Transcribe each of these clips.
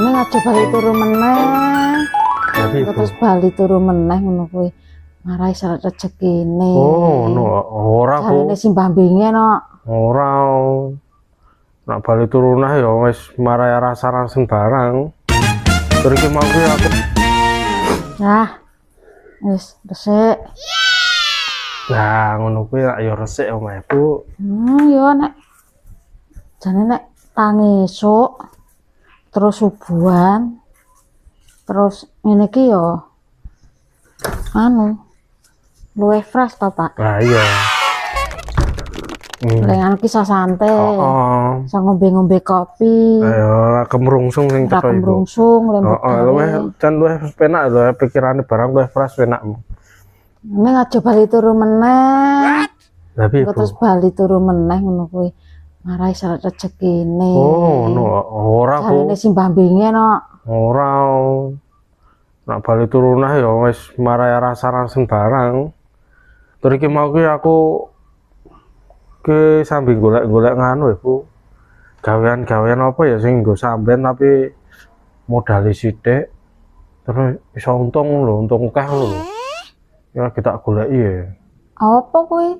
Helme aja bali turu meneh. Tapi Terus bali turu meneh ngono kuwi. Marai syarat rezekine. oh, no, ora Jarene Bu. simbah binge no. Ora. Nak bali turu nah ya wis marai rasa-rasen barang. Terus iki mau kuwi aku. Nah. Wis resik. Nah, ngono kuwi ya resik omahe Bu. Yo nek jane nek tangi esuk terus subuhan terus ngene iki yo anu luwih fresh to Pak. Nah iya. Lengan ki santai. Oh. Bisa ngombe-ngombe kopi. Ayo ora kemrungsung sing Ora teko iku. kemrungsung lembut. Luwih jan luwih penak lho pikirane barang luwih fresh penak. Ning aja bali turu meneh. Tapi Terus bali turu meneh ngono kuwi. Marai syarat rezekine. oh, no, ora Bu. Jarene simbah binge no. Ora. Nak bali turu nah ya wis marai rasa-rasen barang. Terus iki mau kuwi aku ke sambil golek-golek nganu ya Bu. Gawean-gawean apa ya sing nggo sampean tapi modal sithik terus iso untung lho, untung akeh lho. Ya kita goleki ya. Apa kuwi?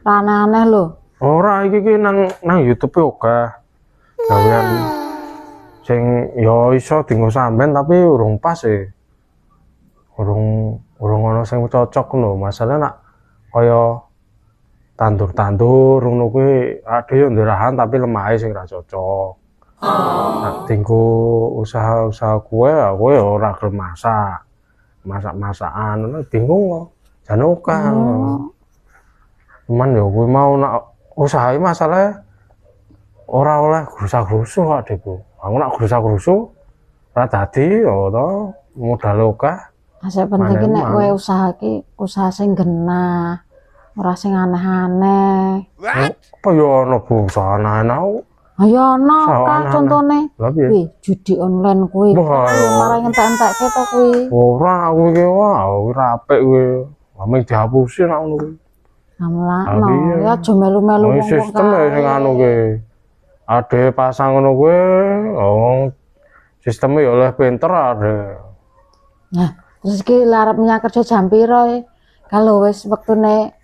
Aneh-aneh lho. Ora iki nang YouTube oke. Gawean sing ya iso dienggo sampean tapi urung pas e. Urung ono sing cocok lho. Masalah nak kaya tandur-tandur ngono kuwi ade yo nderahan tapi lemahe sing ra cocok. Nak tinggo usaha-usaha kue ya ora gelem masak. Masak-masakan ngono bingung kok. Jane oke. Cuman ya kuwi mau nak usaha masalah ora oleh grusak-grusuk kok Dekku. Aku nak grusak-grusuk ora dadi ya to modal oke. Asik penting nek kowe usaha ki usaha sing genah. Ora sing aneh-aneh. Apa ya ana Bu usaha aneh-aneh? Ayo ana ka contone. Kuwi judi online kuwi. Marai entek-entekke to kuwi. Ora aku iki wae ora apik kuwi. Ame dihapusi nak ngono kuwi. Amlakno ya aja melu-melu wong sistem sing anu kuwi. Ade pasang ngono kuwi, oh sistemnya ya oleh pinter ade. Nah, terus iki arep menyang kerja jam piro e? Kalau wis wektune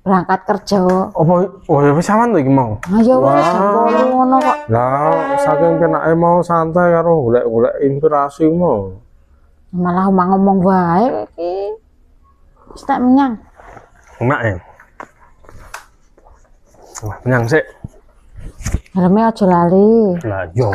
berangkat kerja. Apa oh ya wis aman to iki mau? Ayo wis jam 8 ngono kok. Lah saking penake mau santai karo golek-golek inspirasi mau. Malah ngomong wae iki. Wis tak menyang. Enak ya. Wah, menyang sik. Helme aja lali. Lah yo.